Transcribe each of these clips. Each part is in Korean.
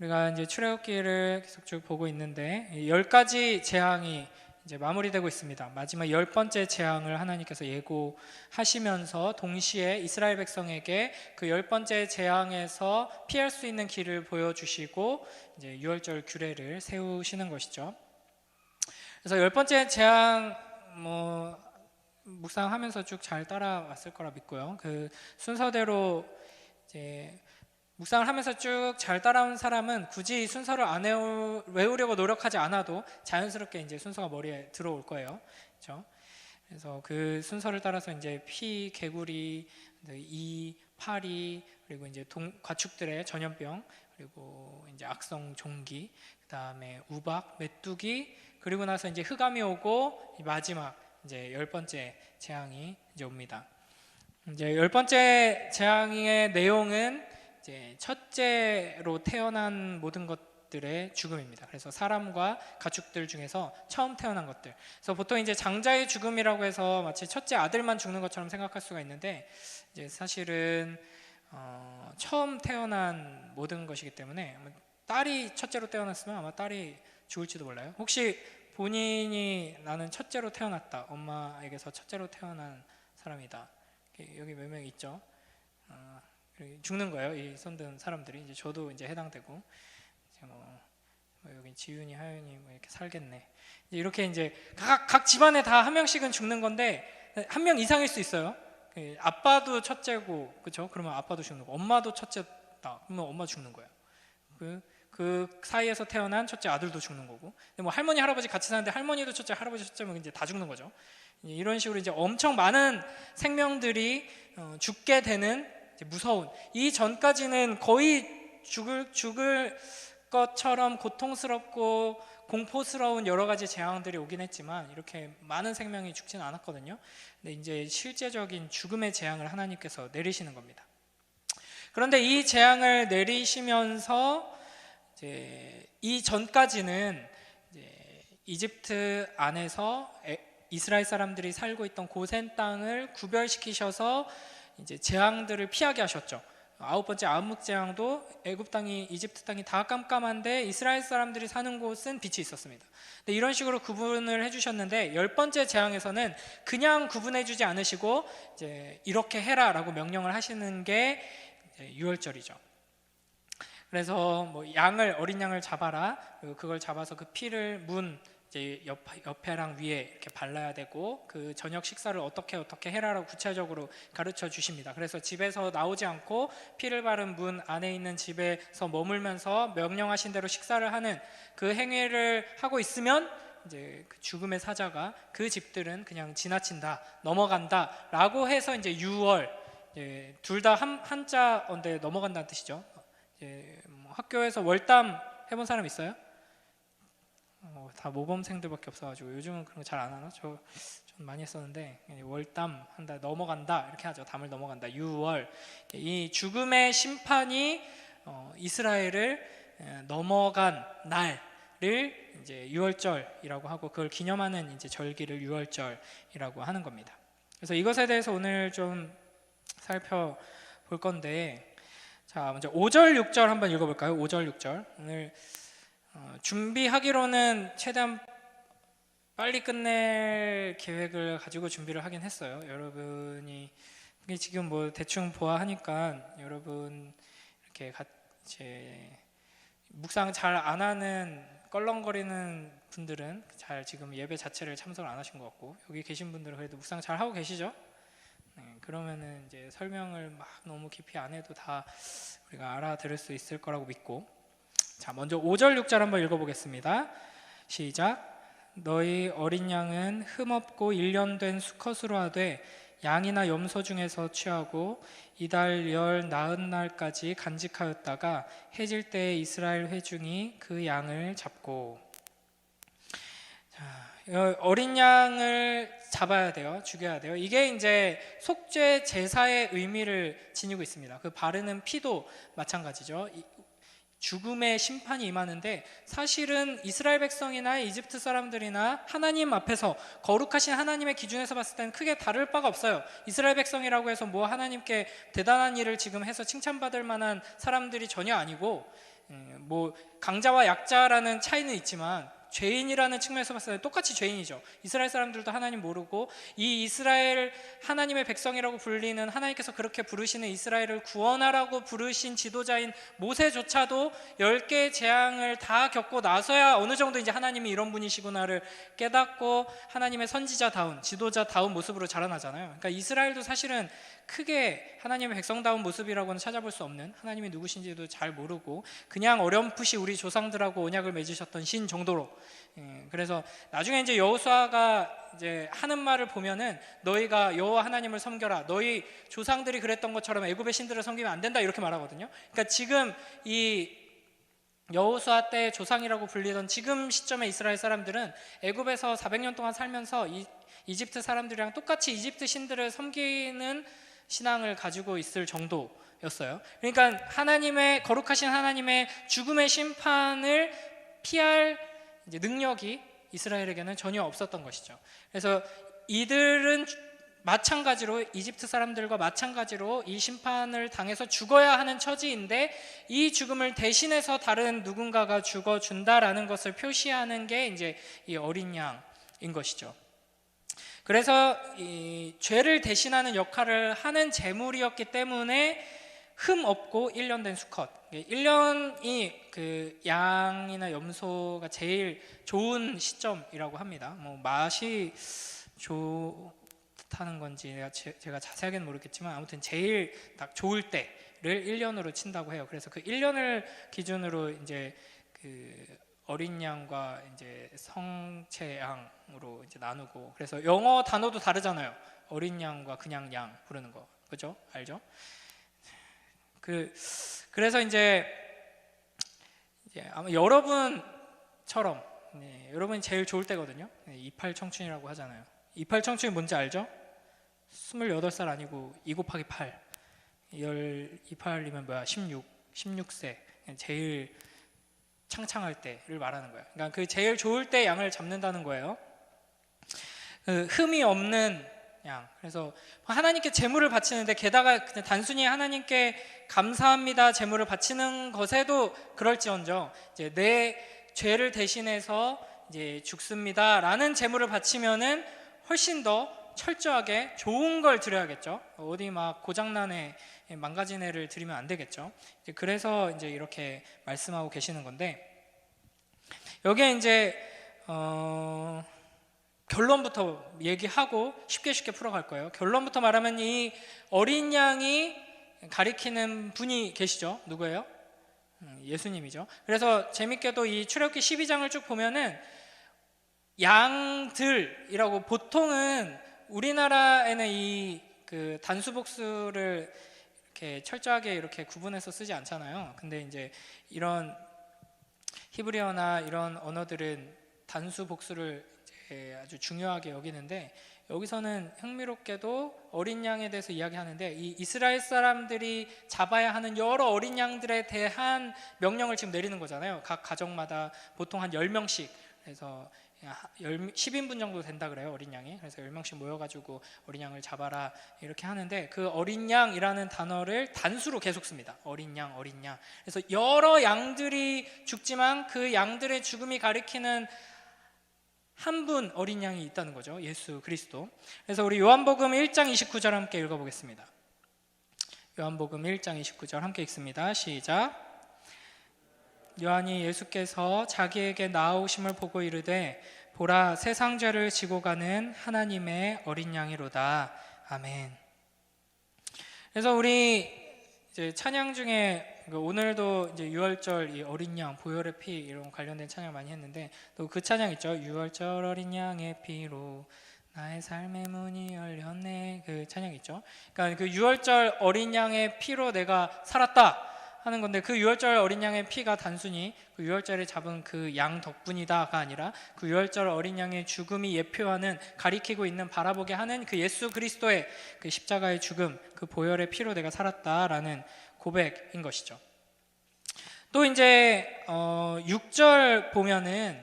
우리가 이제 출애굽기를 계속 쭉 보고 있는데 10가지 재앙이 이제 마무리되고 있습니다. 마지막 10번째 재앙을 하나님께서 예고하시면서 동시에 이스라엘 백성에게 그 10번째 재앙에서 피할 수 있는 길을 보여주시고 이제 유월절 규례를 세우시는 것이죠. 그래서 10번째 재앙 묵상하면서 쭉 잘 따라왔을 거라 믿고요. 그 순서대로 이제 묵상을 하면서 쭉 잘 따라온 사람은 굳이 순서를 안 외우려고 노력하지 않아도 자연스럽게 이제 순서가 머리에 들어올 거예요. 그렇죠? 그래서 그 순서를 따라서 이제 피, 개구리, 이, 파리, 그리고 이제 가축들의 전염병, 그리고 이제 악성 종기, 그다음에 우박, 메뚜기, 그리고 나서 이제 흑암이 오고 마지막 이제 10번째 재앙이 이제 옵니다. 이제 10번째 재앙의 내용은 이제 첫째로 태어난 모든 것들의 죽음입니다. 그래서 사람과 가축들 중에서 처음 태어난 것들. 그래서 보통 이제 장자의 죽음이라고 해서 마치 첫째 아들만 죽는 것처럼 생각할 수가 있는데 이제 사실은 처음 태어난 모든 것이기 때문에 딸이 첫째로 태어났으면 아마 딸이 죽을지도 몰라요. 혹시 본인이 나는 첫째로 태어났다, 엄마에게서 첫째로 태어난 사람이다, 여기 몇 명 있죠? 죽는 거예요. 이 손든 사람들이. 이제 저도 이제 해당되고, 이제 여기 지윤이, 하윤이 이렇게 살겠네. 이렇게 이제 각 집안에 다 한 명씩은 죽는 건데 한 명 이상일 수 있어요. 아빠도 첫째고, 그렇죠? 그러면 아빠도 죽는 거. 엄마도 첫째다. 그러면 엄마 죽는 거예요. 그 사이에서 태어난 첫째 아들도 죽는 거고. 근데 할머니, 할아버지 같이 사는데 할머니도 첫째, 할아버지 첫째면 이제 다 죽는 거죠. 이런 식으로 이제 엄청 많은 생명들이 죽게 되는 무서운, 이 전까지는 거의 죽을 것처럼 고통스럽고 공포스러운 여러 가지 재앙들이 오긴 했지만 이렇게 많은 생명이 죽지는 않았거든요. 근데 이제 실제적인 죽음의 재앙을 하나님께서 내리시는 겁니다. 그런데 이 재앙을 내리시면서 이제 이 전까지는 이제 이집트 안에서 이스라엘 사람들이 살고 있던 고센 땅을 구별시키셔서 이제 재앙들을 피하게 하셨죠. 9번째 암흑재앙도 애굽 땅이, 이집트 땅이 다 깜깜한데 이스라엘 사람들이 사는 곳은 빛이 있었습니다. 근데 이런 식으로 구분을 해주셨는데 10번째 재앙에서는 그냥 구분해주지 않으시고 이제 이렇게 해라라고 명령을 하시는 게 유월절이죠. 그래서 어린 양을 잡아라. 그리고 그걸 잡아서 그 피를 이제 옆에랑 위에 이렇게 발라야 되고, 그 저녁 식사를 어떻게 해라라고 구체적으로 가르쳐 주십니다. 그래서 집에서 나오지 않고 피를 바른 문 안에 있는 집에서 머물면서 명령하신 대로 식사를 하는 그 행위를 하고 있으면 이제 그 죽음의 사자가 그 집들은 그냥 지나친다, 넘어간다라고 해서 이제 유월, 둘 다 한자인데 넘어간다는 뜻이죠. 학교에서 월담 해본 사람 있어요? 다 모범생들밖에 없어가지고 요즘은 그런 거 잘 안 하나? 좀 많이 했었는데, 월담 한다, 넘어간다 이렇게 하죠. 담을 넘어간다. 유월, 이 죽음의 심판이 이스라엘을 넘어간 날을 이제 유월절이라고 하고, 그걸 기념하는 이제 절기를 유월절이라고 하는 겁니다. 그래서 이것에 대해서 오늘 좀 살펴볼 건데, 자, 먼저 5절 6절 한번 읽어볼까요? 5절 6절. 오늘 준비하기로는 최대한 빨리 끝낼 계획을 가지고 준비를 하긴 했어요. 여러분이 지금 대충 보아하니까 여러분 이렇게 이제 묵상 잘 안 하는 껄렁거리는 분들은 잘 지금 예배 자체를 참석을 안 하신 것 같고, 여기 계신 분들은 그래도 묵상 잘 하고 계시죠? 그러면은 이제 설명을 막 너무 깊이 안 해도 다 우리가 알아들을 수 있을 거라고 믿고, 자, 먼저 5절 6절 한번 읽어보겠습니다. 시작. 너희 어린 양은 흠없고 1년 된 수컷으로 하되 양이나 염소 중에서 취하고 이달 열 나흔 날까지 간직하였다가 해질 때에 이스라엘 회중이 그 양을 잡고. 자, 어린 양을 잡아야 돼요. 죽여야 돼요. 이게 이제 속죄 제사의 의미를 지니고 있습니다. 그 바르는 피도 마찬가지죠. 죽음의 심판이 임하는데, 사실은 이스라엘 백성이나 이집트 사람들이나 하나님 앞에서 거룩하신 하나님의 기준에서 봤을 때는 크게 다를 바가 없어요. 이스라엘 백성이라고 해서 하나님께 대단한 일을 지금 해서 칭찬받을 만한 사람들이 전혀 아니고, 뭐 강자와 약자라는 차이는 있지만 죄인이라는 측면에서 봤을 때 똑같이 죄인이죠. 이스라엘 사람들도 하나님 모르고 이 이스라엘 하나님의 백성이라고 불리는, 하나님께서 그렇게 부르시는 이스라엘을 구원하라고 부르신 지도자인 모세조차도 10개의 재앙을 다 겪고 나서야 어느 정도 이제 하나님이 이런 분이시구나를 깨닫고 하나님의 선지자다운, 지도자다운 모습으로 자라나잖아요. 그러니까 이스라엘도 사실은 크게 하나님의 백성다운 모습이라고는 찾아볼 수 없는, 하나님이 누구신지도 잘 모르고 그냥 어렴풋이 우리 조상들하고 언약을 맺으셨던 신 정도로. 그래서 나중에 이제 여호수아가 이제 하는 말을 보면은 너희가 여호와 하나님을 섬겨라, 너희 조상들이 그랬던 것처럼 애굽의 신들을 섬기면 안 된다, 이렇게 말하거든요. 그러니까 지금 이 여호수아 때 조상이라고 불리던 지금 시점의 이스라엘 사람들은 애굽에서 400년 동안 살면서 이집트 사람들이랑 똑같이 이집트 신들을 섬기는 신앙을 가지고 있을 정도였어요. 그러니까 하나님의, 거룩하신 하나님의 죽음의 심판을 피할 이제 능력이 이스라엘에게는 전혀 없었던 것이죠. 그래서 이들은 마찬가지로 이집트 사람들과 마찬가지로 이 심판을 당해서 죽어야 하는 처지인데, 이 죽음을 대신해서 다른 누군가가 죽어준다라는 것을 표시하는 게 이제 이 어린 양인 것이죠. 그래서 이 죄를 대신하는 역할을 하는 제물이었기 때문에 흠 없고 1년 된 수컷, 1년이 그 양이나 염소가 제일 좋은 시점이라고 합니다. 뭐 맛이 좋다는 건지 제가 자세하게는 모르겠지만 아무튼 제일 딱 좋을 때를 1년으로 친다고 해요. 그래서 그 1년을 기준으로 이제 그 어린 양과 이제 성체 양으로 이제 나누고, 그래서 영어 단어도 다르잖아요. 어린 양과 그냥 양 부르는 거, 그죠? 알죠? 그래서 이제 아마 여러분처럼, 여러분이 제일 좋을 때거든요. 이팔 청춘이라고 하잖아요. 이팔 청춘이 뭔지 알죠? 28살 아니고 2 곱하기 8, 28이면 뭐야? 16세, 제일 창창할 때를 말하는 거예요. 그러니까 그 제일 좋을 때 양을 잡는다는 거예요. 흠이 없는 양. 그래서 하나님께 제물을 바치는데, 게다가 그냥 단순히 하나님께 감사합니다 제물을 바치는 것에도 그럴지언정 이제 내 죄를 대신해서 이제 죽습니다라는 제물을 바치면은 훨씬 더 철저하게 좋은 걸 드려야겠죠. 어디 막 고장난 애, 망가진 애를 드리면 안 되겠죠. 그래서 이제 이렇게 말씀하고 계시는 건데, 여기에 이제 결론부터 얘기하고 쉽게 풀어갈 거예요. 결론부터 말하면 이 어린 양이 가리키는 분이 계시죠. 누구예요? 예수님이죠. 그래서 재밌게도 이 출애굽기 12장을 쭉 보면은 양들이라고, 보통은 우리나라에는 이 그 단수복수를 이렇게 철저하게 이렇게 구분해서 쓰지 않잖아요. 근데 이제 이런 히브리어나 이런 언어들은 단수복수를 이제 아주 중요하게 여기는데, 여기서는 흥미롭게도 어린 양에 대해서 이야기하는데, 이 이스라엘 사람들이 잡아야 하는 여러 어린 양들에 대한 명령을 지금 내리는 거잖아요. 각 가정마다 보통 한 10명씩, 그래서 10인분 정도 된다 그래요, 어린 양이. 그래서 10명씩 모여가지고 어린 양을 잡아라 이렇게 하는데, 그 어린 양이라는 단어를 단수로 계속 씁니다. 어린 양, 어린 양. 그래서 여러 양들이 죽지만 그 양들의 죽음이 가리키는 한 분 어린 양이 있다는 거죠. 예수 그리스도. 그래서 우리 요한복음 1장 29절 함께 읽어보겠습니다. 요한복음 1장 29절 함께 읽습니다. 시작. 요한이 예수께서 자기에게 나아오심을 보고 이르되 보라, 세상 죄를 지고 가는 하나님의 어린 양이로다. 아멘. 그래서 우리 이제 찬양 중에 오늘도 이제 유월절 이 어린 양, 보혈의 피 이런 관련된 찬양 많이 했는데, 또 그 찬양 있죠. 유월절 어린 양의 피로 나의 삶의 문이 열렸네. 그 찬양 있죠. 그러니까 그 유월절 어린 양의 피로 내가 살았다 하는 건데, 그 유월절 어린 양의 피가 단순히 그 유월절에 잡은 그 양 덕분이다가 아니라 그 유월절 어린 양의 죽음이 예표하는, 가리키고 있는, 바라보게 하는 그 예수 그리스도의 그 십자가의 죽음, 그 보혈의 피로 내가 살았다라는 고백인 것이죠. 또 이제 6절 보면은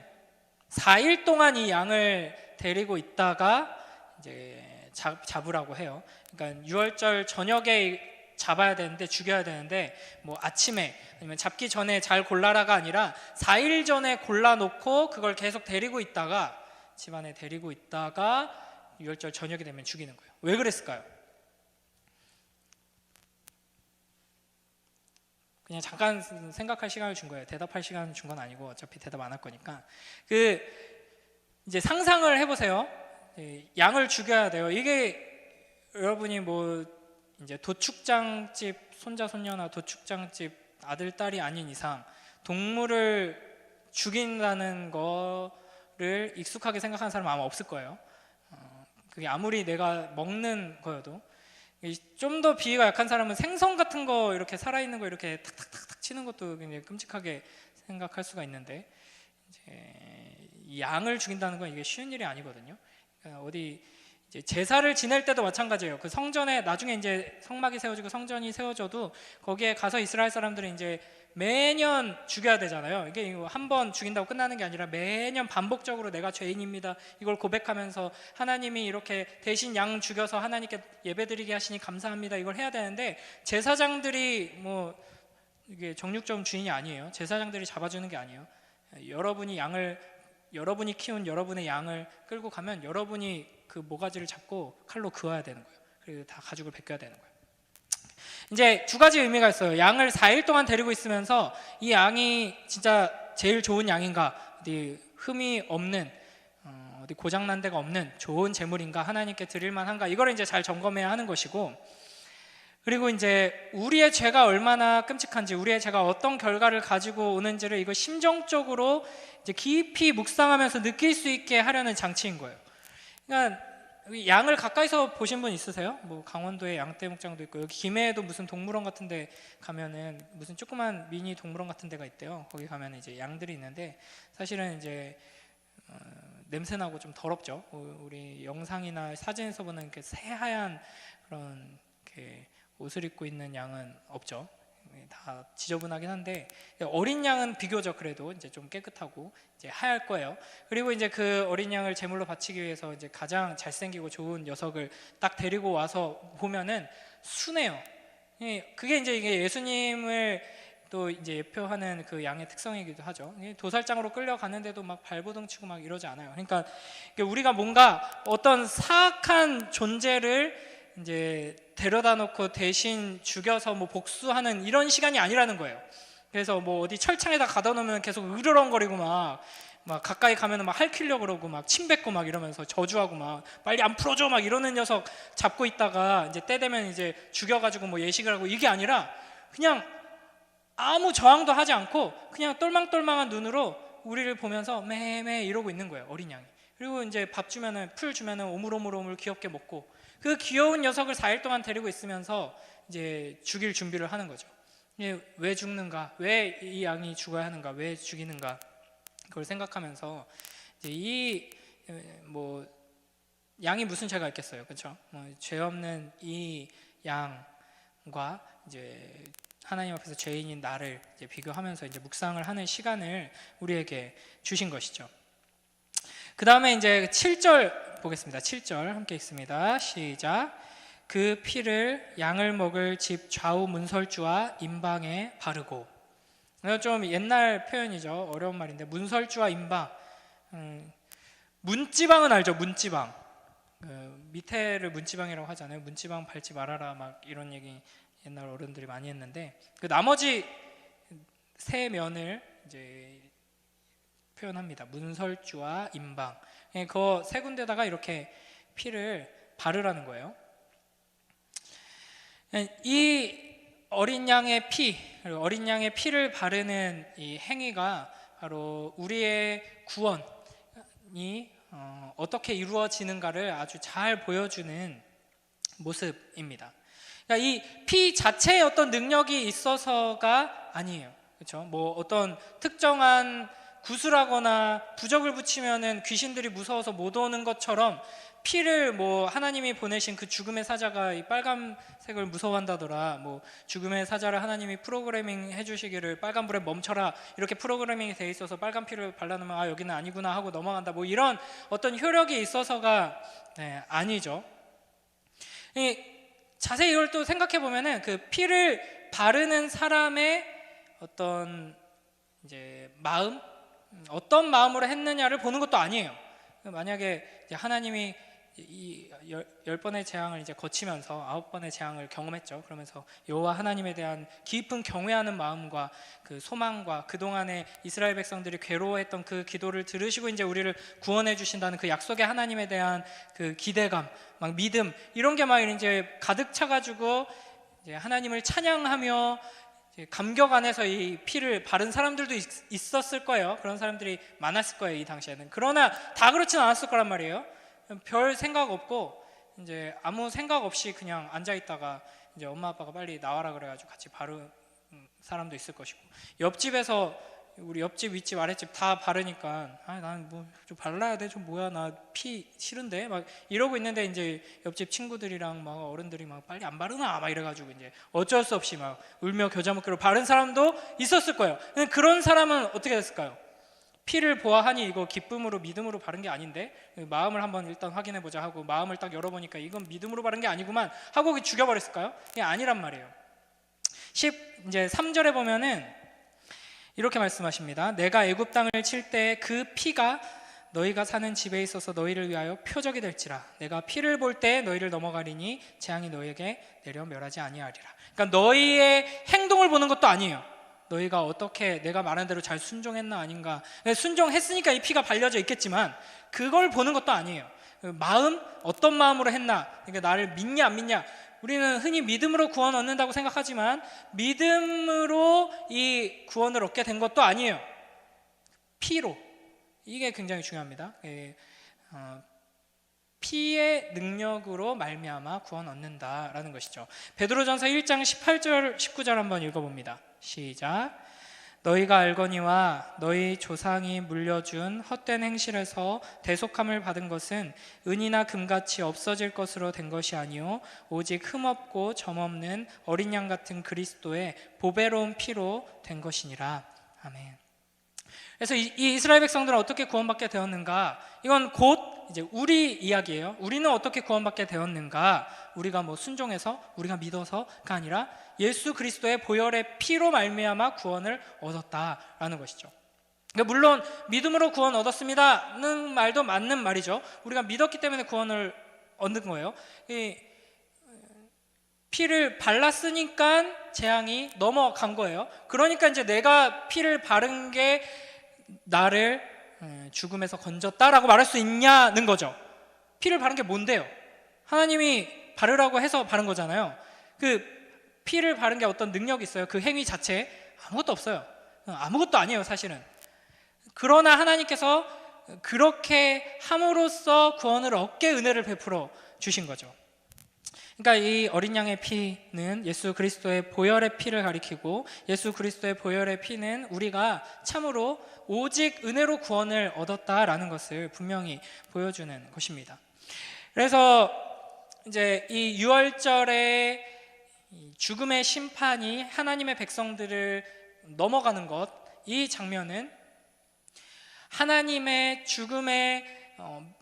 4일 동안 이 양을 데리고 있다가 이제 잡으라고 해요. 그러니까 유월절 저녁에 잡아야 되는데 죽여야 되는데 뭐 아침에 아니면 잡기 전에 잘 골라라가 아니라 4일 전에 골라놓고 그걸 계속 데리고 있다가 집안에 데리고 있다가 유월절 저녁이 되면 죽이는 거예요. 왜 그랬을까요? 그냥 잠깐 생각할 시간을 준 거예요. 대답할 시간을 준 건 아니고 어차피 대답 안 할 거니까. 이제 상상을 해보세요. 양을 죽여야 돼요. 이게 여러분이 뭐 이제 도축장집 손자 손녀나 도축장집 아들 딸이 아닌 이상 동물을 죽인다는 거를 익숙하게 생각하는 사람은 아마 없을 거예요. 그게 아무리 내가 먹는 거여도. 좀 더 비위가 약한 사람은 생선 같은 거 이렇게 살아있는 거 이렇게 탁탁탁탁 치는 것도 굉장히 끔찍하게 생각할 수가 있는데 이제 양을 죽인다는 건 이게 쉬운 일이 아니거든요. 그러니까 어디 이제 제사를 지낼 때도 마찬가지예요. 그 성전에 나중에 이제 성막이 세워지고 성전이 세워져도 거기에 가서 이스라엘 사람들은 이제 매년 죽여야 되잖아요. 이게 한 번 죽인다고 끝나는 게 아니라 매년 반복적으로 내가 죄인입니다 이걸 고백하면서 하나님이 이렇게 대신 양 죽여서 하나님께 예배드리게 하시니 감사합니다 이걸 해야 되는데 제사장들이 뭐 이게 정육점 주인이 아니에요. 제사장들이 잡아주는 게 아니에요. 여러분이 키운 여러분의 양을 끌고 가면 여러분이 그 모가지를 잡고 칼로 그어야 되는 거예요. 그리고 다 가죽을 벗겨야 되는 거예요. 이제 두 가지 의미가 있어요. 양을 4일 동안 데리고 있으면서 이 양이 진짜 제일 좋은 양인가, 어디 흠이 없는, 어디 고장난 데가 없는 좋은 제물인가, 하나님께 드릴 만한가, 이걸 이제 잘 점검해야 하는 것이고, 그리고 이제 우리의 죄가 얼마나 끔찍한지, 우리의 죄가 어떤 결과를 가지고 오는지를 이거 심정적으로 이제 깊이 묵상하면서 느낄 수 있게 하려는 장치인 거예요. 그러니까 양을 가까이서 보신 분 있으세요? 뭐 강원도에 양떼 목장도 있고 여기 김해에도 무슨 동물원 같은 데 가면은 무슨 조그만 미니 동물원 같은 데가 있대요. 거기 가면 이제 양들이 있는데 사실은 이제 냄새나고 좀 더럽죠. 우리 영상이나 사진에서 보는 이렇게 새하얀 그런 이렇게 옷을 입고 있는 양은 없죠. 다 지저분하긴 한데 어린 양은 비교적 그래도 이제 좀 깨끗하고 이제 하얄 거예요. 그리고 이제 그 어린 양을 제물로 바치기 위해서 이제 가장 잘생기고 좋은 녀석을 딱 데리고 와서 보면은 순해요. 그게 이제 이게 예수님을 또 이제 예표하는 그 양의 특성이기도 하죠. 도살장으로 끌려가는데도 막 발버둥 치고 막 이러지 않아요. 그러니까 우리가 뭔가 어떤 사악한 존재를 이제 데려다 놓고 대신 죽여서 뭐 복수하는 이런 시간이 아니라는 거예요. 그래서 뭐 어디 철창에다 가다 놓으면 계속 으르렁거리고 막 가까이 가면은 막 핥히려고 그러고 막 침 뱉고 막 이러면서 저주하고 막 빨리 안 풀어줘 막 이러는 녀석 잡고 있다가 이제 때 되면 이제 죽여가지고 뭐 예식을 하고, 이게 아니라 그냥 아무 저항도 하지 않고 그냥 똘망똘망한 눈으로 우리를 보면서 매매 이러고 있는 거예요, 어린 양이. 그리고 이제 밥 주면은, 풀 주면은 오물오물오물 귀엽게 먹고, 그 귀여운 녀석을 4일 동안 데리고 있으면서 이제 죽일 준비를 하는 거죠. 왜 죽는가? 왜 이 양이 죽어야 하는가? 왜 죽이는가? 그걸 생각하면서 이제 뭐 양이 무슨 죄가 있겠어요, 그렇죠? 죄 없는 이 양과 이제 하나님 앞에서 죄인인 나를 이제 비교하면서 이제 묵상을 하는 시간을 우리에게 주신 것이죠. 그 다음에 이제 7절 보겠습니다. 7절 함께 읽습니다. 시작. 그 피를 양을 먹을 집 좌우 문설주와 임방에 바르고. 좀 옛날 표현이죠. 어려운 말인데 문설주와 임방. 문지방은 알죠? 문지방. 밑에를 문지방이라고 하잖아요. 문지방 밟지 말아라 막 이런 얘기 옛날 어른들이 많이 했는데, 그 나머지 세 면을 이제 표현합니다. 문설주와 임방. 그 세 군데다가 이렇게 피를 바르라는 거예요. 이 어린 양의 피, 그리고 어린 양의 피를 바르는 이 행위가 바로 우리의 구원이 어떻게 이루어지는가를 아주 잘 보여주는 모습입니다. 그러니까 이 피 자체에 어떤 능력이 있어서가 아니에요. 그렇죠? 뭐 어떤 특정한 구슬하거나 부적을 붙이면은 귀신들이 무서워서 못 오는 것처럼 피를 뭐 하나님이 보내신 그 죽음의 사자가 이 빨간색을 무서워한다더라, 뭐 죽음의 사자를 하나님이 프로그래밍 해주시기를 빨간불에 멈춰라 이렇게 프로그래밍이 돼 있어서 빨간 피를 발라놓으면 아 여기는 아니구나 하고 넘어간다, 뭐 이런 어떤 효력이 있어서가 아니죠. 자세히 이걸 또 생각해 보면은 그 피를 바르는 사람의 어떤 이제 마음, 어떤 마음으로 했느냐를 보는 것도 아니에요. 만약에 이제 하나님이 이 10번의 재앙을 이제 거치면서 9번의 재앙을 경험했죠. 그러면서 여호와 하나님에 대한 깊은 경외하는 마음과 그 소망과 그동안에 이스라엘 백성들이 괴로워했던 그 기도를 들으시고 이제 우리를 구원해 주신다는 그 약속의 하나님에 대한 그 기대감, 막 믿음, 이런 게 막 이제 가득 차가지고 이제 하나님을 찬양하며 이제 감격 안에서 이 피를 바른 사람들도 있었을 거예요. 그런 사람들이 많았을 거예요, 이 당시에는. 그러나 다 그렇지는 않았을 거란 말이에요. 별 생각 없고 이제 아무 생각 없이 그냥 앉아 있다가 이제 엄마 아빠가 빨리 나와라 그래가지고 같이 바른 사람도 있을 것이고, 옆집에서 우리 옆집 윗집 아랫집 다 바르니까 난 뭐 좀 발라야 돼, 좀 뭐야 나 피 싫은데 막 이러고 있는데 이제 옆집 친구들이랑 막 어른들이 막 빨리 안 바르나 막 이래가지고 이제 어쩔 수 없이 막 울며 겨자 먹기로 바른 사람도 있었을 거예요. 근데 그런 사람은 어떻게 됐을까요? 피를 보아하니 이거 기쁨으로 믿음으로 바른 게 아닌데, 마음을 한번 일단 확인해 보자 하고 마음을 딱 열어보니까 이건 믿음으로 바른 게 아니구만 하고 죽여버렸을까요? 이게 아니란 말이에요. 이제 3절에 보면은 이렇게 말씀하십니다. 내가 애굽 땅을 칠 때 그 피가 너희가 사는 집에 있어서 너희를 위하여 표적이 될지라. 내가 피를 볼 때 너희를 넘어가리니 재앙이 너희에게 내려 멸하지 아니하리라. 그러니까 너희의 행동을 보는 것도 아니에요. 너희가 어떻게 내가 말한 대로 잘 순종했나 아닌가. 순종했으니까 이 피가 발려져 있겠지만 그걸 보는 것도 아니에요. 마음, 어떤 마음으로 했나, 그러니까 나를 믿냐 안 믿냐. 우리는 흔히 믿음으로 구원 얻는다고 생각하지만 믿음으로 이 구원을 얻게 된 것도 아니에요. 피로. 이게 굉장히 중요합니다. 피의 능력으로 말미암아 구원 얻는다라는 것이죠. 베드로전서 1장 18절 19절 한번 읽어봅니다. 시작. 너희가 알거니와 너희 조상이 물려준 헛된 행실에서 대속함을 받은 것은 은이나 금같이 없어질 것으로 된 것이 아니요 오직 흠없고 점없는 어린 양 같은 그리스도의 보배로운 피로 된 것이니라. 아멘. 그래서 이 이스라엘 백성들은 어떻게 구원받게 되었는가? 이건 곧 이제 우리 이야기예요. 우리는 어떻게 구원받게 되었는가? 우리가 뭐 순종해서, 우리가 믿어서가 아니라 예수 그리스도의 보혈의 피로 말미암아 구원을 얻었다라는 것이죠. 그러니까 물론 믿음으로 구원 얻었습니다는 말도 맞는 말이죠. 우리가 믿었기 때문에 구원을 얻는 거예요. 이 피를 발랐으니까 재앙이 넘어간 거예요. 그러니까 이제 내가 피를 바른 게 나를 죽음에서 건졌다라고 말할 수 있냐는 거죠. 피를 바른 게 뭔데요? 하나님이 바르라고 해서 바른 거잖아요. 그 피를 바른 게 어떤 능력이 있어요? 그 행위 자체에 아무것도 없어요. 아무것도 아니에요, 사실은. 그러나 하나님께서 그렇게 함으로써 구원을 얻게 은혜를 베풀어 주신 거죠. 그러니까 이 어린 양의 피는 예수 그리스도의 보혈의 피를 가리키고, 예수 그리스도의 보혈의 피는 우리가 참으로 오직 은혜로 구원을 얻었다라는 것을 분명히 보여주는 것입니다. 그래서 이제 이 유월절에 죽음의 심판이 하나님의 백성들을 넘어가는 것, 이 장면은 하나님의 죽음의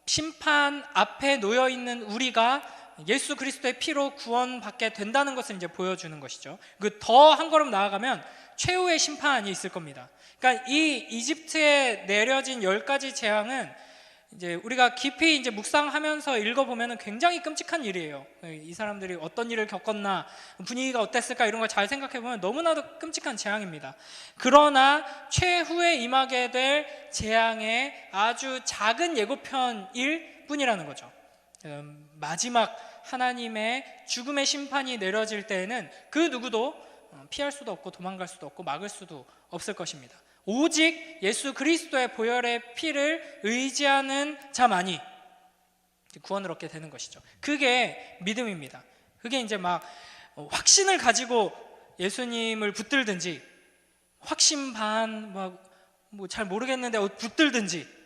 심판 앞에 놓여 있는 우리가 예수 그리스도의 피로 구원받게 된다는 것을 이제 보여주는 것이죠. 그 더 한 걸음 나아가면 최후의 심판이 있을 겁니다. 그러니까 이 이집트에 내려진 10가지 재앙은 이제 우리가 깊이 이제 묵상하면서 읽어보면 굉장히 끔찍한 일이에요. 이 사람들이 어떤 일을 겪었나, 분위기가 어땠을까, 이런 걸 잘 생각해보면 너무나도 끔찍한 재앙입니다. 그러나 최후에 임하게 될 재앙의 아주 작은 예고편일 뿐이라는 거죠. 마지막 하나님의 죽음의 심판이 내려질 때에는 그 누구도 피할 수도 없고 도망갈 수도 없고 막을 수도 없을 것입니다. 오직 예수 그리스도의 보혈의 피를 의지하는 자만이 구원을 얻게 되는 것이죠. 그게 믿음입니다. 그게 이제 막 확신을 가지고 예수님을 붙들든지, 확신 반 뭐 잘 모르겠는데 붙들든지,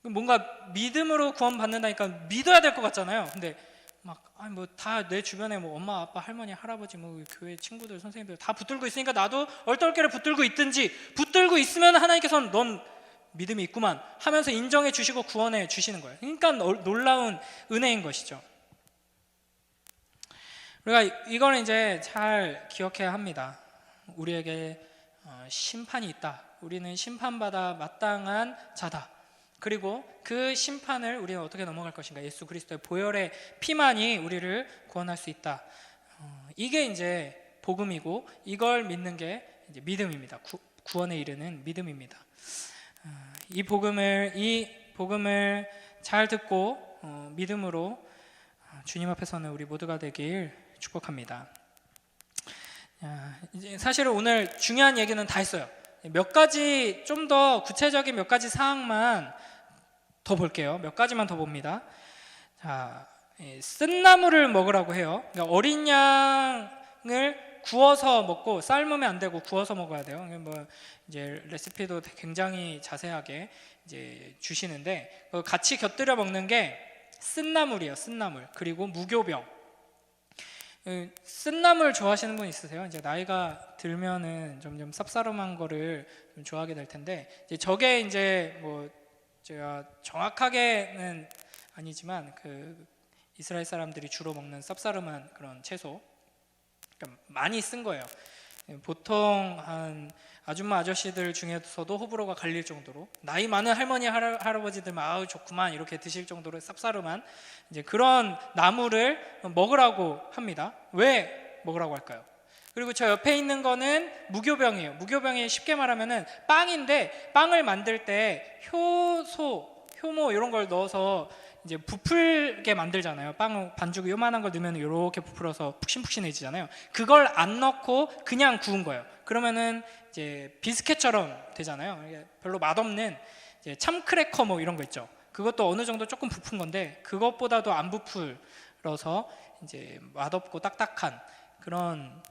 뭔가 믿음으로 구원받는다니까 믿어야 될 것 같잖아요. 근데 막 뭐 다 내 주변에 뭐 엄마 아빠 할머니 할아버지 뭐 교회 친구들 선생님들 다 붙들고 있으니까 나도 얼떨결에 붙들고 있든지, 붙들고 있으면 하나님께서는 넌 믿음이 있구만 하면서 인정해 주시고 구원해 주시는 거예요. 그러니까 놀라운 은혜인 것이죠. 우리가 이거는 이제 잘 기억해야 합니다. 우리에게 심판이 있다. 우리는 심판받아 마땅한 자다. 그리고 그 심판을 우리는 어떻게 넘어갈 것인가? 예수 그리스도의 보혈의 피만이 우리를 구원할 수 있다. 이게 이제 복음이고, 이걸 믿는 게 이제 믿음입니다. 구원에 이르는 믿음입니다. 이 복음을 잘 듣고 믿음으로 주님 앞에서는 우리 모두가 되길 축복합니다. 이제 사실은 오늘 중요한 얘기는 다 했어요. 몇 가지, 좀 더 구체적인 몇 가지 사항만 더 볼게요. 몇 가지만 더 봅니다. 자, 쓴 나물을 먹으라고 해요. 그러니까 어린 양을 구워서 먹고, 삶으면 안 되고 구워서 먹어야 돼요. 뭐 이제 레시피도 굉장히 자세하게 이제 주시는데, 같이 곁들여 먹는 게 쓴나물이에요. 쓴나물. 그리고 무교병. 쓴나물 좋아하시는 분 있으세요? 이제 나이가 들면은 점점 쌉싸름한 거를 좀 좋아하게 될 텐데, 이제 저게 이제 뭐 제가 정확하게는 아니지만 그 이스라엘 사람들이 주로 먹는 쌉싸름한 그런 채소, 그러니까 많이 쓴 거예요. 보통 한 아줌마 아저씨들 중에서도 호불호가 갈릴 정도로, 나이 많은 할머니 할아버지들만 아우 좋구만 이렇게 드실 정도로 쌉싸름한 이제 그런 나물을 먹으라고 합니다. 왜 먹으라고 할까요? 그리고 저 옆에 있는 거는 무교병이에요. 무교병이 쉽게 말하면은 빵인데, 빵을 만들 때 효모 이런 걸 넣어서 이제 부풀게 만들잖아요. 빵 반죽 요만한 걸 넣으면 이렇게 부풀어서 푹신푹신해지잖아요. 그걸 안 넣고 그냥 구운 거예요. 그러면은 이제 비스켓처럼 되잖아요. 별로 맛없는 이제 참크래커 뭐 이런 거 있죠. 그것도 어느 정도 조금 부푼 건데, 그것보다도 안 부풀어서 이제 맛없고 딱딱한 그런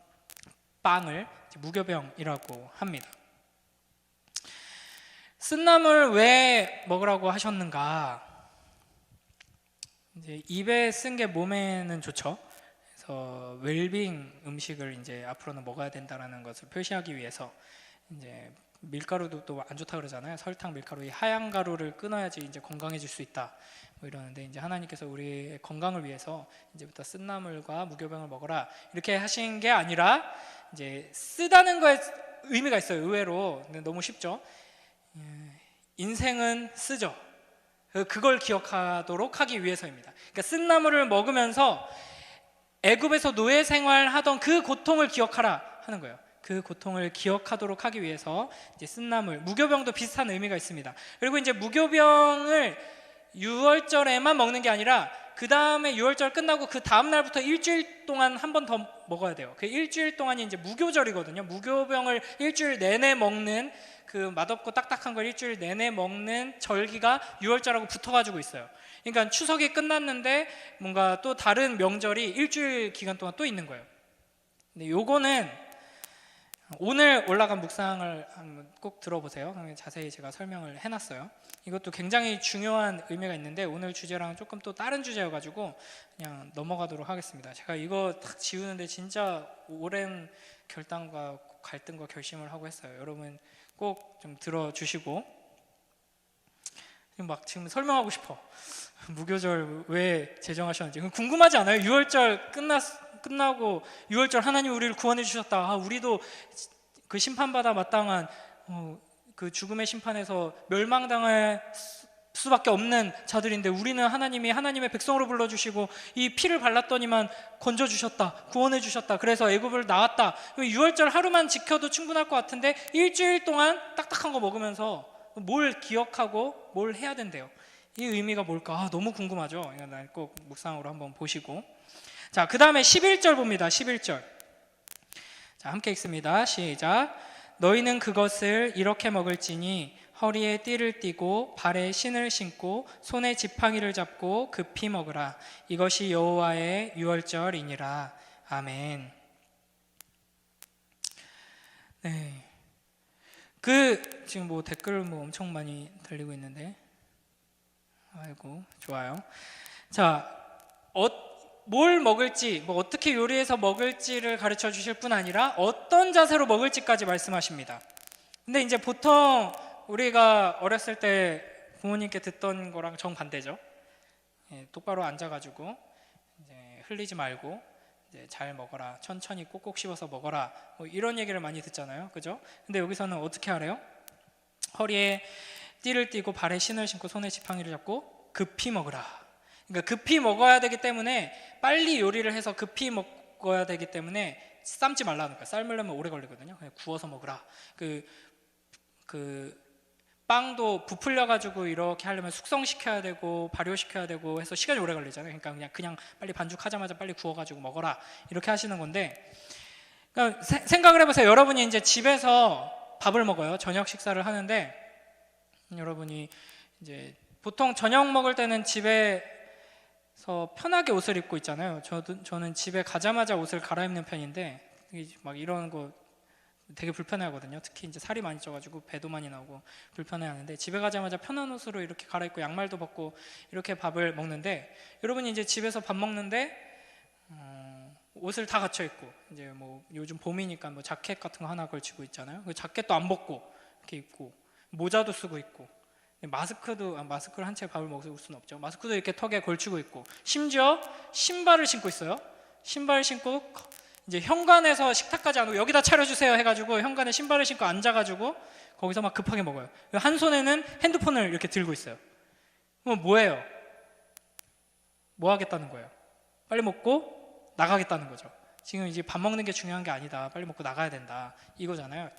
빵을 무교병이라고 합니다. 쓴나물 왜 먹으라고 하셨는가? 이제 입에 쓴 게 몸에는 좋죠. 그래서 웰빙 음식을 이제 앞으로는 먹어야 된다라는 것을 표시하기 위해서, 이제 밀가루도 또 안 좋다 그러잖아요. 설탕, 밀가루, 이 하얀 가루를 끊어야지 이제 건강해질 수 있다. 뭐 이러는데, 이제 하나님께서 우리의 건강을 위해서 이제부터 쓴나물과 무교병을 먹어라 이렇게 하신 게 아니라, 이제 쓰다는 거에 의미가 있어요. 의외로. 근데 너무 쉽죠. 인생은 쓰죠. 그걸 기억하도록 하기 위해서입니다. 그러니까 쓴나물을 먹으면서 애굽에서 노예 생활하던 그 고통을 기억하라 하는 거예요. 그 고통을 기억하도록 하기 위해서 이제 쓴나물, 무교병도 비슷한 의미가 있습니다. 그리고 이제 무교병을 6월절에만 먹는 게 아니라, 그 다음에 6월절 끝나고 그 다음 날부터 일주일 동안 한 번 더 먹어야 돼요. 그 일주일 동안이 이제 무교절이거든요. 무교병을 일주일 내내 먹는, 그 맛없고 딱딱한 걸 일주일 내내 먹는 절기가 6월절하고 붙어가지고 있어요. 그러니까 추석이 끝났는데 뭔가 또 다른 명절이 일주일 기간 동안 또 있는 거예요. 근데 요거는 오늘 올라간 묵상을 한번 꼭 들어보세요. 자세히 제가 설명을 해놨어요. 이것도 굉장히 중요한 의미가 있는데, 오늘 주제랑 조금 또 다른 주제여가지고 그냥 넘어가도록 하겠습니다. 제가 이거 딱 지우는데 진짜 오랜 결단과 갈등과 결심을 하고 했어요. 여러분 꼭 좀 들어주시고. 막 지금 설명하고 싶어. 무교절 왜 제정하셨는지 궁금하지 않아요? 6월절 끝나고 6월절 하나님 우리를 구원해 주셨다. 우리도 그 심판받아 마땅한 그 죽음의 심판에서 멸망당할 수밖에 없는 자들인데, 우리는 하나님이 하나님의 백성으로 불러주시고 이 피를 발랐더니만 건져주셨다, 구원해주셨다, 그래서 애굽을 나왔다. 6월절 하루만 지켜도 충분할 것 같은데, 일주일 동안 딱딱한 거 먹으면서 뭘 기억하고 뭘 해야 된대요. 이 의미가 뭘까? 너무 궁금하죠? 꼭 묵상으로 한번 보시고. 자, 그 다음에 11절 봅니다. 11절. 자, 함께 읽습니다. 시작. 너희는 그것을 이렇게 먹을지니 허리에 띠를 띠고 발에 신을 신고 손에 지팡이를 잡고 급히 먹으라. 이것이 여호와의 유월절이니라. 아멘. 네. 지금 뭐 댓글 엄청 많이 달리고 있는데, 아이고 좋아요. 자, 뭘 먹을지, 어떻게 요리해서 먹을지를 가르쳐 주실 뿐 아니라 어떤 자세로 먹을지까지 말씀하십니다. 근데 이제 보통 우리가 어렸을 때 부모님께 듣던 거랑 정반대죠. 똑바로 앉아가지고 이제 흘리지 말고 이제 잘 먹어라, 천천히 꼭꼭 씹어서 먹어라, 뭐 이런 얘기를 많이 듣잖아요, 그죠? 근데 여기서는 어떻게 하래요? 허리에 띠를 띠고 발에 신을 신고 손에 지팡이를 잡고 급히 먹으라. 그러니까 급히 먹어야 되기 때문에 빨리 요리를 해서 급히 먹어야 되기 때문에 삶지 말라는 거예요. 삶으려면 오래 걸리거든요. 그냥 구워서 먹으라. 그 빵도 부풀려 가지고 이렇게 하려면 숙성시켜야 되고 발효시켜야 되고 해서 시간이 오래 걸리잖아요. 그러니까 그냥 빨리 반죽하자마자 빨리 구워 가지고 먹어라, 이렇게 하시는 건데, 그러니까 생각을 해보세요. 여러분이 이제 집에서 밥을 먹어요. 저녁 식사를 하는데, 여러분이 이제 보통 저녁 먹을 때는 집에서 편하게 옷을 입고 있잖아요. 저는 집에 가자마자 옷을 갈아입는 편인데, 막 이런 거 되게 불편해하거든요. 특히 이제 살이 많이 쪄가지고 배도 많이 나오고 불편해하는데, 집에 가자마자 편한 옷으로 이렇게 갈아입고 양말도 벗고 이렇게 밥을 먹는데, 여러분이 이제 집에서 밥 먹는데 옷을 다 갖춰 입고, 이제 뭐 요즘 봄이니까 뭐 자켓 같은 거 하나 걸치고 있잖아요. 그 자켓도 안 벗고 이렇게 입고, 모자도 쓰고 있고, 마스크를 한 채 밥을 먹을 수는 없죠. 마스크도 이렇게 턱에 걸치고 있고, 심지어 신발을 신고 있어요. 신발 신고 이제 현관에서 식탁까지 안 오고 여기다 차려주세요 해가지고 현관에 신발을 신고 앉아가지고 거기서 막 급하게 먹어요. 한 손에는 핸드폰을 이렇게 들고 있어요. 그럼 뭐예요? 뭐 하겠다는 거예요? 빨리 먹고 나가겠다는 거죠. 지금 이제 밥 먹는 게 중요한 게 아니다, 빨리 먹고 나가야 된다, 이거잖아요.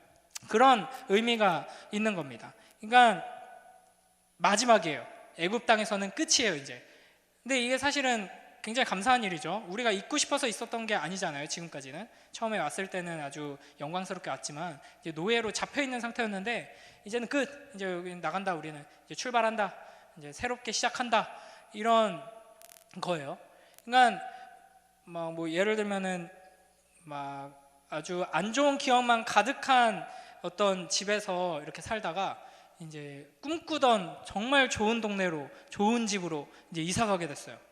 그런 의미가 있는 겁니다. 그러니까 마지막이에요. 애굽 땅에서는 끝이에요 이제. 근데 이게 사실은 굉장히 감사한 일이죠. 우리가 있고 싶어서 있었던 게 아니잖아요. 지금까지는 처음에 왔을 때는 아주 영광스럽게 왔지만 이제 노예로 잡혀 있는 상태였는데, 이제는 끝. 이제 여기 나간다, 우리는 이제 출발한다, 이제 새롭게 시작한다, 이런 거예요. 그러니까 막 뭐 예를 들면은 막 아주 안 좋은 기억만 가득한 어떤 집에서 이렇게 살다가 이제 꿈꾸던 정말 좋은 동네로, 좋은 집으로 이제 이사 가게 됐어요.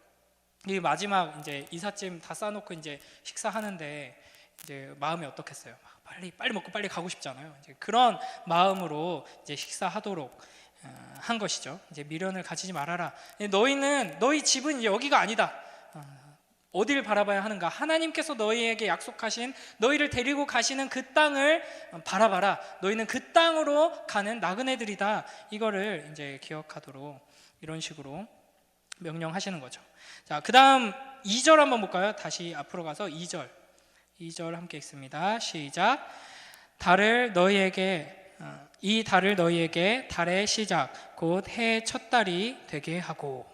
이 마지막 이제 이삿짐 다 싸놓고 이제 식사하는데 이제 마음이 어떻겠어요? 빨리 먹고 빨리 가고 싶잖아요. 이제 그런 마음으로 이제 식사하도록 한 것이죠. 이제 미련을 가지지 말아라. 너희 집은 여기가 아니다. 어디를 바라봐야 하는가? 하나님께서 너희에게 약속하신, 너희를 데리고 가시는 그 땅을 바라봐라. 너희는 그 땅으로 가는 나그네들이다. 이거를 이제 기억하도록 이런 식으로 명령하시는 거죠. 자, 그 다음 2절 한번 볼까요? 다시 앞으로 가서 2절 함께 읽습니다. 시작. 이 달을 너희에게 달의 시작 곧 해의 첫 달이 되게 하고.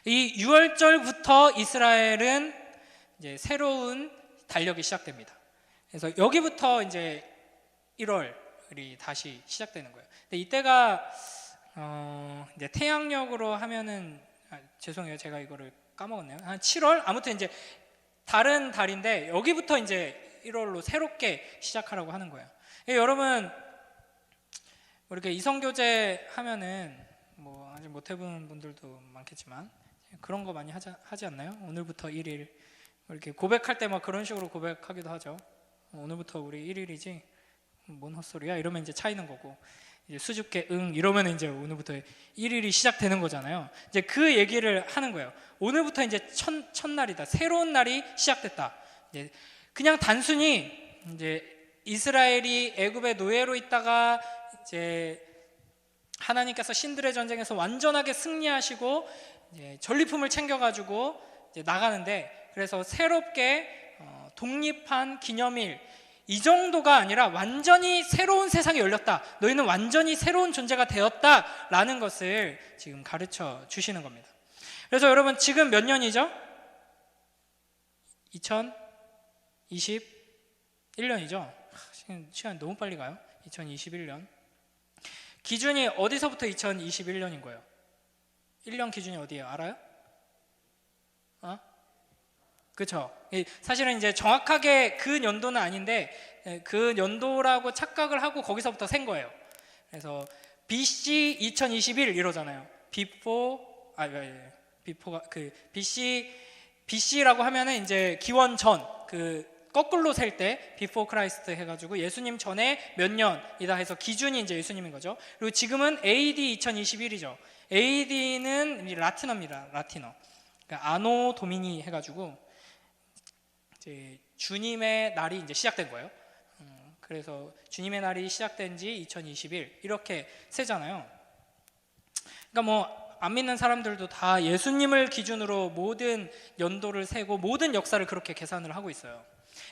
이 6월절부터 이스라엘은 이제 새로운 달력이 시작됩니다. 그래서 여기부터 이제 1월이 다시 시작되는 거예요. 근데 이때가 이제 태양력으로 하면은 죄송해요, 제가 이거를 까먹었네요. 한 7월? 아무튼 이제 다른 달인데 여기부터 이제 1월로 새롭게 시작하라고 하는 거예요. 여러분 이렇게 이성교제 하면은 뭐 아직 못 해본 분들도 많겠지만 그런 거 많이 하지 않나요? 오늘부터 1일 이렇게 고백할 때 막 그런 식으로 고백하기도 하죠. 오늘부터 우리 1일이지 뭔 헛소리야 이러면 이제 차이는 거고, 이제 수줍게 응 이러면 이제 오늘부터 1일이 시작되는 거잖아요. 이제 그 얘기를 하는 거예요. 오늘부터 이제 첫날이다. 새로운 날이 시작됐다. 이제 그냥 단순히 이제 이스라엘이 애굽의 노예로 있다가 이제 하나님께서 신들의 전쟁에서 완전하게 승리하시고 이제 전리품을 챙겨가지고 이제 나가는데, 그래서 새롭게 독립한 기념일 이 정도가 아니라 완전히 새로운 세상이 열렸다. 너희는 완전히 새로운 존재가 되었다라는 것을 지금 가르쳐 주시는 겁니다. 그래서 여러분 지금 몇 년이죠? 2021년이죠. 시간 너무 빨리 가요. 2021년. 기준이 어디서부터 2021년인 거예요? 1년 기준이 어디예요? 알아요? 그렇죠. 사실은 이제 정확하게 그 연도는 아닌데 그 연도라고 착각을 하고 거기서부터 센 거예요. 그래서 BC 2021 이러잖아요. 비포가 그 BC라고 하면은 이제 기원 전, 그 거꾸로 셀 때 비포 크라이스트 해가지고 예수님 전에 몇 년이다 해서 기준이 이제 예수님인 거죠. 그리고 지금은 AD 2021이죠. AD는 라틴어입니다. 라틴어. 그러니까 아노 도미니 해가지고 이제 주님의 날이 이제 시작된 거예요. 그래서 주님의 날이 시작된 지 2021 이렇게 세잖아요. 그러니까 뭐 안 믿는 사람들도 다 예수님을 기준으로 모든 연도를 세고 모든 역사를 그렇게 계산을 하고 있어요.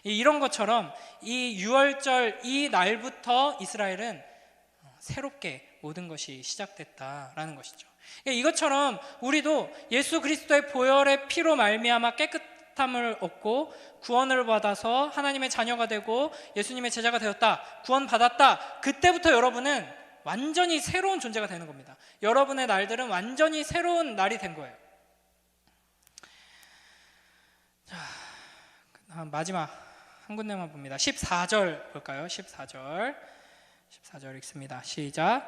이런 것처럼 이 유월절 이 날부터 이스라엘은 새롭게 모든 것이 시작됐다라는 것이죠. 이것처럼 우리도 예수 그리스도의 보혈의 피로 말미암아 깨끗함을 얻고 구원을 받아서 하나님의 자녀가 되고 예수님의 제자가 되었다, 구원받았다. 그때부터 여러분은 완전히 새로운 존재가 되는 겁니다. 여러분의 날들은 완전히 새로운 날이 된 거예요. 자, 마지막 한 군데만 봅니다. 14절 볼까요? 14절 읽습니다. 시작.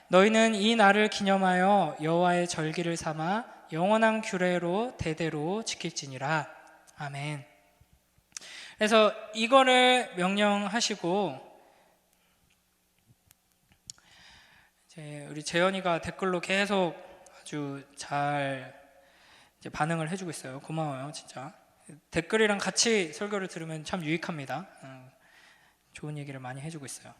너희는 이 날을 기념하여 여호와의 절기를 삼아 영원한 규례로 대대로 지킬지니라. 아멘. 그래서 이거를 명령하시고 우리 재현이가 댓글로 계속 아주 잘 반응을 해주고 있어요. 고마워요, 진짜. 댓글이랑 같이 설교를 들으면 참 유익합니다. 좋은 얘기를 많이 해주고 있어요.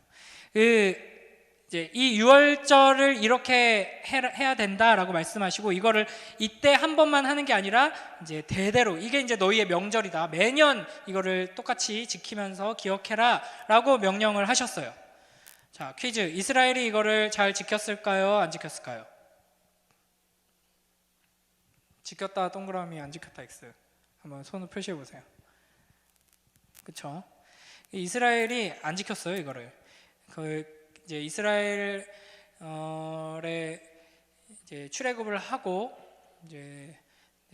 이제 이 유월절을 이렇게 해야 된다라고 말씀하시고 이거를 이때 한 번만 하는 게 아니라 이제 대대로 이게 이제 너희의 명절이다. 매년 이거를 똑같이 지키면서 기억해라라고 명령을 하셨어요. 자, 퀴즈. 이스라엘이 이거를 잘 지켰을까요? 안 지켰을까요? 지켰다 동그라미, 안 지켰다 X. 한번 손을 표시해 보세요. 그렇죠? 이스라엘이 안 지켰어요, 이거를. 이제 이스라엘의 이제 출애굽을 하고 이제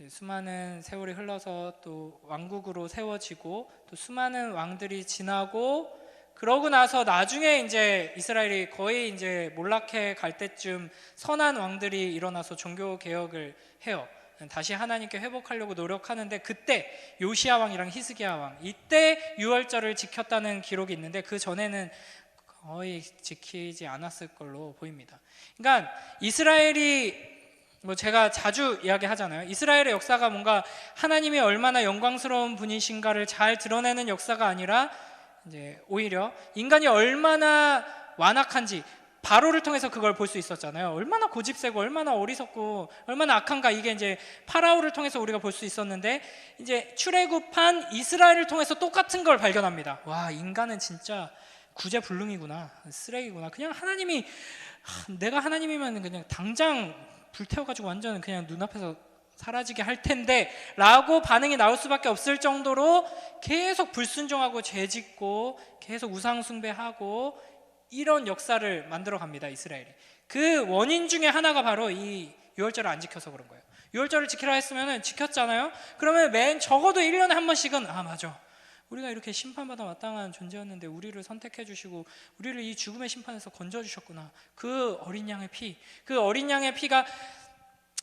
수많은 세월이 흘러서 또 왕국으로 세워지고 또 수많은 왕들이 지나고 그러고 나서 나중에 이제 이스라엘이 거의 이제 몰락해 갈 때쯤 선한 왕들이 일어나서 종교 개혁을 해요. 다시 하나님께 회복하려고 노력하는데 그때 요시야 왕이랑 히스기야 왕 이때 유월절을 지켰다는 기록이 있는데 그 전에는 거의 지키지 않았을 걸로 보입니다. 그러니까 이스라엘이 뭐 제가 자주 이야기하잖아요. 이스라엘의 역사가 뭔가 하나님이 얼마나 영광스러운 분이신가를 잘 드러내는 역사가 아니라 이제 오히려 인간이 얼마나 완악한지 바로를 통해서 그걸 볼 수 있었잖아요. 얼마나 고집세고 얼마나 어리석고 얼마나 악한가 이게 이제 파라오를 통해서 우리가 볼 수 있었는데 이제 출애굽한 이스라엘을 통해서 똑같은 걸 발견합니다. 와, 인간은 진짜 구제불능이구나, 쓰레기구나. 그냥 하나님이 내가 하나님이면 그냥 당장 불태워가지고 완전 그냥 눈앞에서 사라지게 할 텐데 라고 반응이 나올 수밖에 없을 정도로 계속 불순종하고 죄짓고 계속 우상숭배하고 이런 역사를 만들어 갑니다, 이스라엘이. 그 원인 중에 하나가 바로 이 유월절을 안 지켜서 그런 거예요. 유월절을 지키라 했으면 지켰잖아요. 그러면 맨 적어도 1년에 한 번씩은 맞아, 우리가 이렇게 심판받아 마땅한 존재였는데 우리를 선택해 주시고 우리를 이 죽음의 심판에서 건져주셨구나. 그 어린 양의 피, 그 어린 양의 피가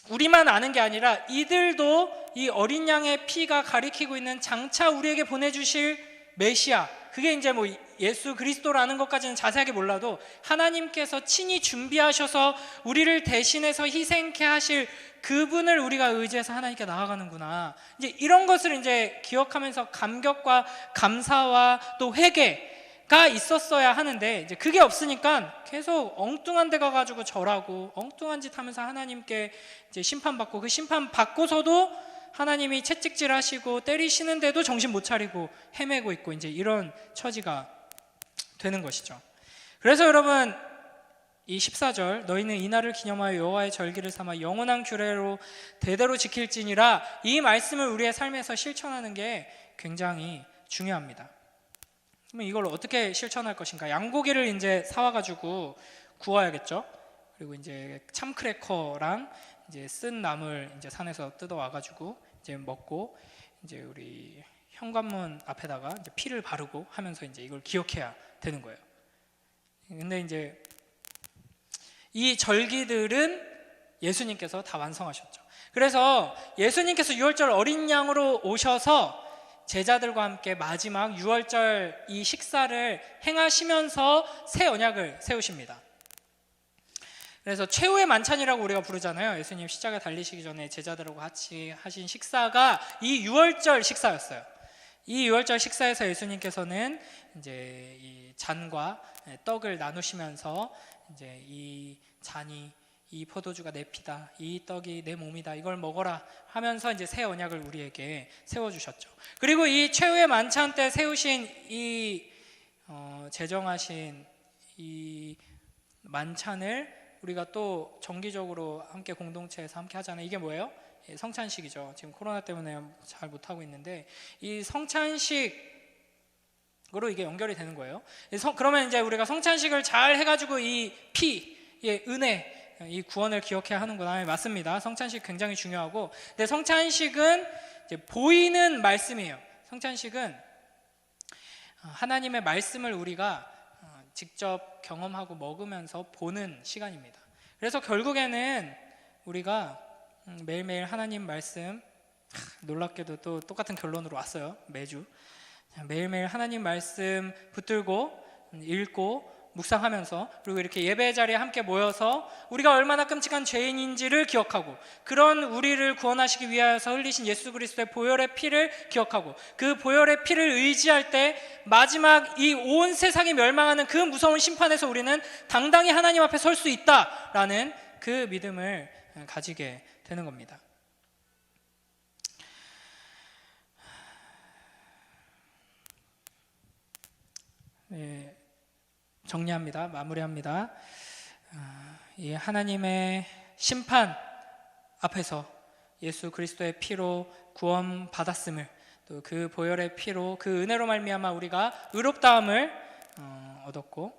우리만 아는 게 아니라 이들도 이 어린 양의 피가 가리키고 있는 장차 우리에게 보내주실 메시아, 그게 이제 뭐 예수 그리스도라는 것까지는 자세하게 몰라도 하나님께서 친히 준비하셔서 우리를 대신해서 희생케 하실 그분을 우리가 의지해서 하나님께 나아가는구나. 이제 이런 것을 이제 기억하면서 감격과 감사와 또 회개가 있었어야 하는데 이제 그게 없으니까 계속 엉뚱한 데 가가지고 절하고 엉뚱한 짓 하면서 하나님께 이제 심판받고 그 심판 받고서도 하나님이 채찍질 하시고 때리시는데도 정신 못 차리고 헤매고 있고 이제 이런 처지가 되는 것이죠. 그래서 여러분 이 14절 너희는 이날을 기념하여 여호와의 절기를 삼아 영원한 규례로 대대로 지킬지니라, 이 말씀을 우리의 삶에서 실천하는 게 굉장히 중요합니다. 그러면 이걸 어떻게 실천할 것인가? 양고기를 이제 사와가지고 구워야겠죠. 그리고 이제 참크래커랑 이제 쓴 나물 이제 산에서 뜯어와가지고 이제 먹고 이제 우리 현관문 앞에다가 이제 피를 바르고 하면서 이제 이걸 기억해야 되는 거예요. 근데 이제 이 절기들은 예수님께서 다 완성하셨죠. 그래서 예수님께서 유월절 어린 양으로 오셔서 제자들과 함께 마지막 유월절 이 식사를 행하시면서 새 언약을 세우십니다. 그래서 최후의 만찬이라고 우리가 부르잖아요. 예수님 십자가 달리시기 전에 제자들하고 같이 하신 식사가 이 유월절 식사였어요. 이 유월절 식사에서 예수님께서는 이제 이 잔과 떡을 나누시면서 이제 이 잔이 이 포도주가 내 피다, 이 떡이 내 몸이다, 이걸 먹어라 하면서 이제 새 언약을 우리에게 세워주셨죠. 그리고 이 최후의 만찬 때 세우신 이 제정하신 이 만찬을 우리가 또 정기적으로 함께 공동체에서 함께 하잖아요. 이게 뭐예요? 성찬식이죠. 지금 코로나 때문에 잘 못하고 있는데 이 성찬식으로 이게 연결이 되는 거예요. 그러면 이제 우리가 성찬식을 잘 해가지고 이 피의 은혜, 이 구원을 기억해야 하는구나. 맞습니다. 성찬식 굉장히 중요하고, 근데 성찬식은 이제 보이는 말씀이에요. 성찬식은 하나님의 말씀을 우리가 직접 경험하고 먹으면서 보는 시간입니다. 그래서 결국에는 우리가 매일매일 하나님 말씀, 놀랍게도 또 똑같은 결론으로 왔어요. 매주 매일매일 하나님 말씀 붙들고 읽고 묵상하면서, 그리고 이렇게 예배 자리에 함께 모여서 우리가 얼마나 끔찍한 죄인인지를 기억하고, 그런 우리를 구원하시기 위하여서 흘리신 예수 그리스도의 보혈의 피를 기억하고, 그 보혈의 피를 의지할 때 마지막 이 온 세상이 멸망하는 그 무서운 심판에서 우리는 당당히 하나님 앞에 설 수 있다라는 그 믿음을 가지게 되는 겁니다. 네, 정리합니다. 마무리합니다. 이 하나님의 심판 앞에서 예수 그리스도의 피로 구원 받았음을, 또 그 보혈의 피로 그 은혜로 말미암아 우리가 의롭다함을 얻었고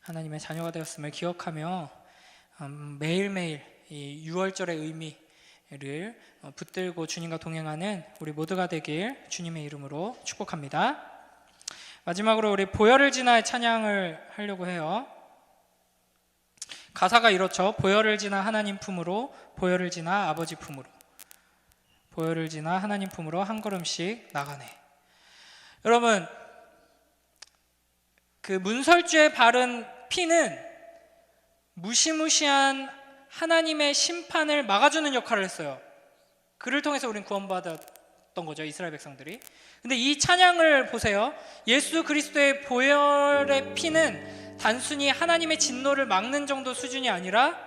하나님의 자녀가 되었음을 기억하며 매일매일 이 유월절의 의미를 붙들고 주님과 동행하는 우리 모두가 되길 주님의 이름으로 축복합니다. 마지막으로 우리 보혈을 지나의 찬양을 하려고 해요. 가사가 이렇죠. 보혈을 지나 하나님 품으로, 보혈을 지나 아버지 품으로, 보혈을 지나 하나님 품으로 한 걸음씩 나가네. 여러분, 그 문설주에 바른 피는 무시무시한 하나님의 심판을 막아주는 역할을 했어요. 그를 통해서 우리는 구원받았던 거죠, 이스라엘 백성들이. 근데 이 찬양을 보세요. 예수 그리스도의 보혈의 피는 단순히 하나님의 진노를 막는 정도 수준이 아니라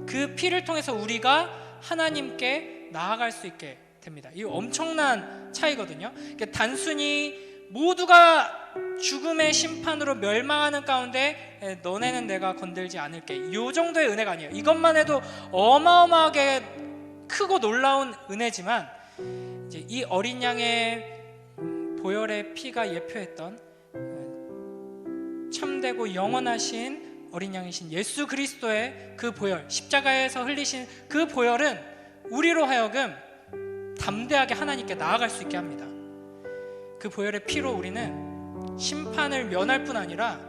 그 피를 통해서 우리가 하나님께 나아갈 수 있게 됩니다. 이 엄청난 차이거든요. 그러니까 단순히 모두가 죽음의 심판으로 멸망하는 가운데 너네는 내가 건들지 않을게, 이 정도의 은혜가 아니에요. 이것만 해도 어마어마하게 크고 놀라운 은혜지만, 이제 이 어린 양의 보혈의 피가 예표했던 참되고 영원하신 어린 양이신 예수 그리스도의 그 보혈, 십자가에서 흘리신 그 보혈은 우리로 하여금 담대하게 하나님께 나아갈 수 있게 합니다. 그 보혈의 피로 우리는 심판을 면할 뿐 아니라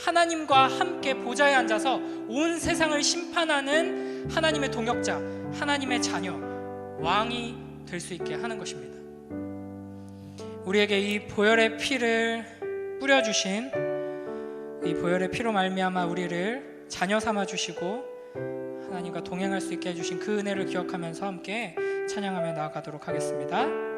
하나님과 함께 보좌에 앉아서 온 세상을 심판하는 하나님의 동역자, 하나님의 자녀, 왕이 될 수 있게 하는 것입니다. 우리에게 이 보혈의 피를 뿌려주신, 이 보혈의 피로 말미암아 우리를 자녀 삼아 주시고 하나님과 동행할 수 있게 해주신 그 은혜를 기억하면서 함께 찬양하며 나아가도록 하겠습니다.